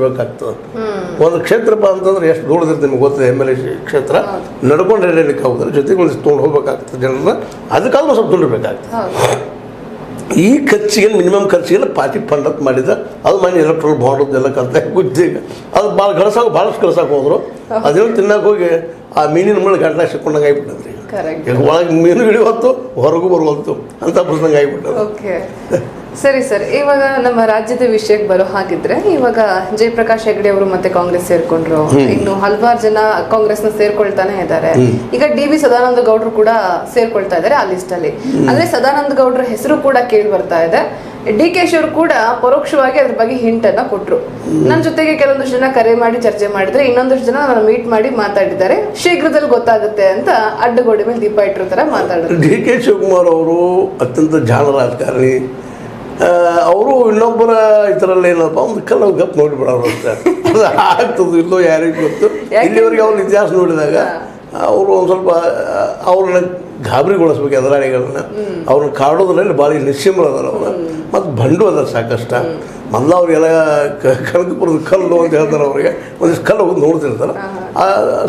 ಬೇಕಾಗ್ತದೆ ಒಂದು ಕ್ಷೇತ್ರಪ್ಪ ಅಂತಂದ್ರೆ ಎಷ್ಟು ದೊಡ್ಡದಿರುತ್ತೆ ನಿಮ್ಗೆ ಗೊತ್ತಿದೆ ಎಮ್ ಎಲ್ ಎ ಕ್ಷೇತ್ರ ನಡ್ಕೊಂಡು ಹೇಳಲಿಕ್ಕೆ ಹೋಗೋದ್ರ ಜೊತೆಗೆ ಒಂದು ತೊಗೊಂಡು ಹೋಗ್ಬೇಕಾಗ್ತದೆ ಜನರನ್ನ ಅದಕ್ಕಾದ್ರೂ ಸ್ವಲ್ಪ ದುಡ್ಡು ಬೇಕಾಗ್ತದೆ ಈ ಖರ್ಚಿಗೆ ಮಿನಿಮಮ್ ಖರ್ಚಿಗೆಲ್ಲ ಪಾರ್ಟಿ ಫಂಡ್ ಅಂತ ಮಾಡಿದ ಅದು ಮನೆ ಎಲೆಕ್ಟ್ರಲ್ ಬಾಂಡ್ ಎಲ್ಲ ಕಲ್ತ ಗುಜ್ಜಿಗೆ ಅದು ಭಾಳ ಭಾಳಷ್ಟು ಗಳಿಸಕ್ಕೆ ಹೋದ್ರು ಅದೇನು ತಿನ್ನಕ್ಕೆ ಹೋಗಿ ಆ ಮೀನಿನ ಮುಳ್ಳು ಗಂಟಲ ಸಿಕ್ಕೊಂಡಂಗೆ ಆಗ್ಬಿಟ್ಟದ್ರಿ ಈಗ ಒಳಗೆ ಮೀನು ಹಿಡಿಯುವತ್ತು ಹೊರಗೂ ಬರುವತ್ತು ಅಂತ ಪ್ರಸಂಗ ಆಗ್ಬಿಟ್ಟದು. ಸರಿ ಸರ್, ಇವಾಗ ನಮ್ಮ ರಾಜ್ಯದ ವಿಷಯಕ್ಕೆ ಬರೋ ಹಾಗಿದ್ರೆ ಇವಾಗ ಜಯಪ್ರಕಾಶ್ ಹೆಗಡೆ ಅವರು ಮತ್ತೆ ಕಾಂಗ್ರೆಸ್ ಸೇರ್ಕೊಂಡ್ರು, ಇನ್ನು ಹಲವಾರು ಜನ ಕಾಂಗ್ರೆಸ್ ನ ಸೇರ್ಕೊಳ್ತಾನೆ ಇದ್ದಾರೆ. ಈಗ ಡಿ.ವಿ. ಸದಾನಂದ ಗೌಡರು ಕೂಡ ಸೇರ್ಕೊಳ್ತಾ ಇದ್ದಾರೆ ಆ ಲಿಸ್ಟ್ ಅಲ್ಲಿ. ಅಂದ್ರೆ ಸದಾನಂದ ಗೌಡರ ಹೆಸರು ಕೂಡ ಕೇಳಿ ಬರ್ತಾ ಇದೆ. ಡಿ.ಕೆ. ಶಿವರು ಕೂಡ ಪರೋಕ್ಷವಾಗಿ ಅದ್ರ ಬಗ್ಗೆ ಹಿಂಟ್ ಅನ್ನ ಕೊಟ್ರು. ನನ್ನ ಜೊತೆಗೆ ಕೆಲವೊಂದಷ್ಟು ಜನ ಕರೆ ಮಾಡಿ ಚರ್ಚೆ ಮಾಡಿದ್ರೆ, ಇನ್ನೊಂದಷ್ಟು ಜನ ನಾನು ಮೀಟ್ ಮಾಡಿ ಮಾತಾಡಿದ್ದಾರೆ, ಶೀಘ್ರದಲ್ಲಿ ಗೊತ್ತಾಗುತ್ತೆ ಅಂತ ಅಡ್ಡಗೋಡೆ ಮೇಲೆ ದೀಪ ಇಟ್ಟಿರೋ ತರ ಮಾತಾಡಿದ್ರು. ಡಿ.ಕೆ. ಶಿವಕುಮಾರ್ ಅವರು ಅತ್ಯಂತ ಜಾಣ ರಾಜಕಾರಣಿ. ಅವರು ಇನ್ನೊಬ್ಬರ ಇದರಲ್ಲಿ ಏನಪ್ಪ ಒಂದು ಕಲ್ಲು ಗಪ್ ನೋಡಿಬಿಡೋರು ಅಂತ ಆಗ್ತದೆ ಇಲ್ಲೋ ಯಾರಿಗೂ ಗೊತ್ತು. ಇಲ್ಲಿವರೆಗೆ ಅವ್ರ ಇತಿಹಾಸ ನೋಡಿದಾಗ ಅವರು ಒಂದು ಸ್ವಲ್ಪ ಅವ್ರನ್ನ ಗಾಬರಿಗೊಳಿಸ್ಬೇಕು ಎದುರಾಳಿಗಳನ್ನ, ಅವ್ರನ್ನ ಕಾಡೋದ್ರಲ್ಲಿ ಭಾಳ ನಿಶ್ಚಿಮರದಾರ ಅವ್ರು ಮತ್ತು ಬಂಡು ಅದಾರ ಸಾಕಷ್ಟು. ಮೊದಲು ಅವ್ರಿಗೆಲ್ಲ ಕನಕಪುರದ ಕಲ್ಲು ಅಂತ ಹೇಳ್ತಾರೆ, ಅವ್ರಿಗೆ ಒಂದಿಷ್ಟು ಕಲ್ಲು ಹೋಗಿ ನೋಡ್ತಿರ್ತಾರೆ.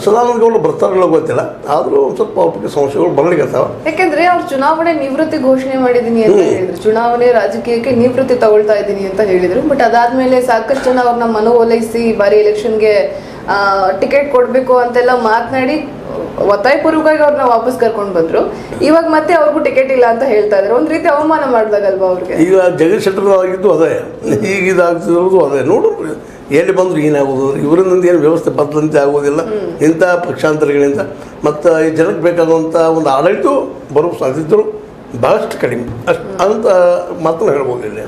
ಸದಾನಂದ ಗೌಡರು ಬರ್ತಾರಲ್ಲ ಗೊತ್ತಿಲ್ಲ, ಆದರೂ ಒಂದು ಸ್ವಲ್ಪ ಅವ್ರಿಗೆ ಸಮಸ್ಯೆಗಳು ಬರ್ಲಿಕ್ಕತ್ತಾವ. ಯಾಕೆಂದ್ರೆ ಅವ್ರು ಚುನಾವಣೆ ನಿವೃತ್ತಿ ಘೋಷಣೆ ಮಾಡಿದೀನಿ ಅಂತ ಹೇಳಿದ್ರು, ಚುನಾವಣೆ ರಾಜಕೀಯಕ್ಕೆ ನಿವೃತ್ತಿ ತಗೊಳ್ತಾ ಇದ್ದೀನಿ ಅಂತ ಹೇಳಿದ್ರು. ಬಟ್ ಅದಾದ್ಮೇಲೆ ಸಾಕಷ್ಟು ಜನ ಅವ್ರನ್ನ ಮನವೊಲೈಸಿ ಬಾರಿ ಎಲೆಕ್ಷನ್ಗೆ ಟಿಕೆಟ್ ಕೊಡ್ಬೇಕು ಅಂತೆಲ್ಲ ಮಾತನಾಡಿ ಒತ್ತಾಯಪೂರ್ವಕವಾಗಿ ಅವ್ರನ್ನ ವಾಪಸ್ ಕರ್ಕೊಂಡು ಬಂದ್ರು. ಇವಾಗ ಮತ್ತೆ ಅವ್ರಿಗೂ ಟಿಕೆಟ್ ಇಲ್ಲ ಅಂತ ಹೇಳ್ತಾ ಇದಾರೆ. ಒಂದ್ ರೀತಿ ಅವಮಾನ ಮಾಡ್ದಾಗಲ್ವಾ ಅವ್ರಿಗೆ? ಈಗ ಜಗತ್ ಶೆಟ್ಟರ್ ಆಗಿದ್ದು ಅದೇ, ಈಗ ಇದಾಗ್ತಿರೋದು ಅದೇ. ನೋಡು ಎಲ್ಲಿ ಬಂದ್ರು ಏನಾಗೋದು, ಇವರಿಂದ ಏನು ವ್ಯವಸ್ಥೆ ಬದಲಂತೆ ಆಗೋದಿಲ್ಲ ಇಂಥ ಪಕ್ಷಾಂತರಗಳಿಂದ. ಮತ್ತು ಈ ಜನಕ್ಕೆ ಬೇಕಾದಂಥ ಒಂದು ಆಡಳಿತ ಬರೋ ಸಾಧ್ಯತೆಗಳು ಬಹಳಷ್ಟು ಕಡಿಮೆ ಅಷ್ಟು ಅಂತ ಮಾತನ್ನು ಹೇಳ್ಬೋದು ಇಲ್ಲಿ.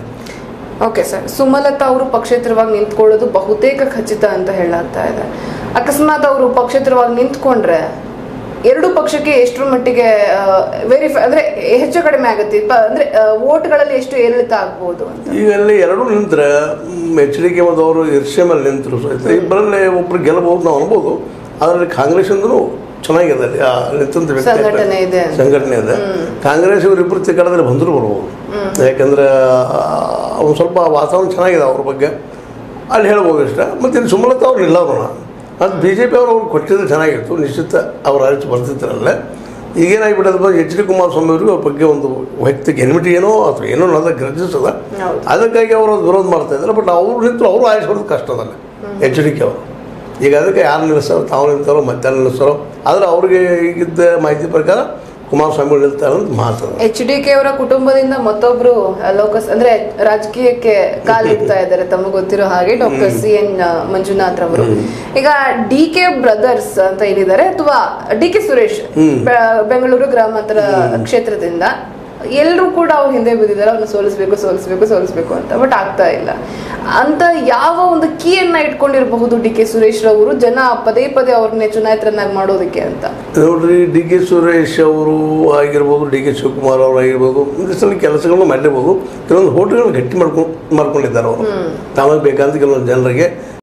ಓಕೆ ಸರ್, ಸುಮಲತಾ ಅವರು ಪಕ್ಷೇತರವಾಗಿ ನಿಂತ್ಕೊಳ್ಳೋದು ಬಹುತೇಕ ಖಚಿತ ಅಂತ ಹೇಳಾಗ್ತಾ ಇದೆ. ಅಕಸ್ಮಾತ್ ಅವರು ಪಕ್ಷೇತರವಾಗಿ ನಿಂತ್ಕೊಂಡ್ರೆ ಎರಡು ಪಕ್ಷಕ್ಕೆ ಎಷ್ಟರ ಮಟ್ಟಿಗೆ ವೆರಿಫೈ ಅಂದ್ರೆ ಹೆಚ್ಚು ಕಡಿಮೆ ಆಗುತ್ತೆ, ಅಂದ್ರೆ ವೋಟ್ಗಳಲ್ಲಿ ಎಷ್ಟು ಏರಿಳಿತ ಆಗ್ಬೋದು ಅಂತ? ಈಗ ಅಲ್ಲಿ ಎರಡು ನಿಂತ್ರೆ HDK ಮತ್ತು ಅವರು ಇರ್ಷೆಮಲ್ಲಿ ನಿಂತರು ಸಹಿತ ಇಬ್ಬರಲ್ಲೇ ಒಬ್ರು ಗೆಲ್ಲಬಹುದು ನಾವು ಅನ್ಬೋದು. ಅದರಲ್ಲಿ ಕಾಂಗ್ರೆಸ್ ಅಂದ್ರೂ ಚೆನ್ನಾಗಿದೆ, ಅಲ್ಲಿ ನಿಂತಂತ ಸಂಘಟನೆ ಇದೆ. ಕಾಂಗ್ರೆಸ್ ಇವರಿಬ್ಬರು ತಿಕ್ಕಡದಲ್ಲಿ ಬಂದರೂ ಬರ್ಬೋದು. ಯಾಕಂದ್ರೆ ಒಂದು ಸ್ವಲ್ಪ ವಾತಾವರಣ ಚೆನ್ನಾಗಿದೆ ಅವ್ರ ಬಗ್ಗೆ, ಅಲ್ಲಿ ಹೇಳ್ಬೋದು ಇಷ್ಟ. ಮತ್ತು ಇಲ್ಲಿ ಸುಮಲತಾ ಅವ್ರು ನಿಲ್ಲೋಣ ಅದು BJP ಅವ್ರು ಕೊಟ್ಟಿದ್ರೆ ಚೆನ್ನಾಗಿತ್ತು, ನಿಶ್ಚಿತ ಅವ್ರ ಆಯ್ತು ಬರ್ತಿದ್ರಲ್ಲೇ. ಈಗೇನಾಗಿಬಿಟ್ಟದ HD ಕುಮಾರಸ್ವಾಮಿ ಅವ್ರಿಗೆ ಅವ್ರ ಬಗ್ಗೆ ಒಂದು ವೈಯಕ್ತಿಕ ಎನ್ಮಿಟಿ ಏನೋ ಅಥವಾ ಏನೋ ಅನ್ನೋದ ಗ್ರಹಿಸದ, ಅದಕ್ಕಾಗಿ ಅವರು ವಿರೋಧ ಮಾಡ್ತಾ ಇದ್ದಾರೆ. ಬಟ್ ಅವ್ರು ನಿಂತು ಅವರು ಆಯ್ಸೋದು ಕಷ್ಟ ಅದಲ್ಲ HDK ಅವರು. ಈಗ ಅದಕ್ಕೆ ಯಾರು ನಿಲ್ಲಿಸ್ತಾರೋ ತಾವು ನಿಲ್ತಾರೋ ಮತ್ತೆ ನಿಲ್ಲಿಸ್ತಾರೋ, ಆದರೆ ಅವ್ರಿಗೆ ಈಗಿದ್ದ ಮಾಹಿತಿ ಪ್ರಕಾರ ಕುಮಾರಸ್ವಾಮಿ ನಿಲ್ತಾರೆ ಅಂತ ಮಾತಾಡ. HDK ಅವರ ಕುಟುಂಬದಿಂದ ಮತ್ತೊಬ್ರು ಅಂದ್ರೆ ರಾಜಕೀಯಕ್ಕೆ ಕಾಲಿಡ್ತಾ ಇದ್ದಾರೆ ತಮಗೆ ಗೊತ್ತಿರೋ ಹಾಗೆ, ಡಾಕ್ಟರ್ CN ಮಂಜುನಾಥ್ ರವರು. ಈಗ DK ಬ್ರದರ್ಸ್ ಅಂತ ಏನಿದ್ದಾರೆ, ಅಥವಾ DK ಸುರೇಶ್ ಬೆಂಗಳೂರು ಗ್ರಾಮಾಂತರ ಕ್ಷೇತ್ರದಿಂದ ಎಲ್ಲರೂ ಕೂಡ ಅವ್ರು ಹಿಂದೆ ಬಿದ್ದಿದ್ದಾರೆ, ಅವ್ರನ್ನ ಸೋಲಿಸ್ಬೇಕು ಅಂತ. ಬಟ್ ಆಗ್ತಾ ಇಲ್ಲ ಅಂತ ಯಾವ ಒಂದು ಕೀಯನ್ನ ಇಟ್ಕೊಂಡಿರಬಹುದು DK ಸುರೇಶ್ ರವರು ಜನ ಪದೇ ಅವ್ರನ್ನೇ ಚುನಾಯಿತರನ್ನಾಗಿ ಮಾಡೋದಕ್ಕೆ ಅಂತ? ನೋಡ್ರಿ, DK ಸುರೇಶ್ ಅವರು ಆಗಿರ್ಬೋದು, DK ಶಿವಕುಮಾರ್ ಅವರು ಆಗಿರ್ಬೋದು, ಒಂದಿಷ್ಟು ಕೆಲಸಗಳನ್ನು ಮಾಡಿರ್ಬೋದು. ಕೆಲವೊಂದು ಹೋಟೆಲ್ಗಳನ್ನ ಗಟ್ಟಿ ಮಾಡ್ಕೊಂಡಿದ್ದಾರೆ ಅವರು, ತಮಗೆ ಬೇಕಂತ ಕೆಲವೊಂದು ಜನರಿಗೆ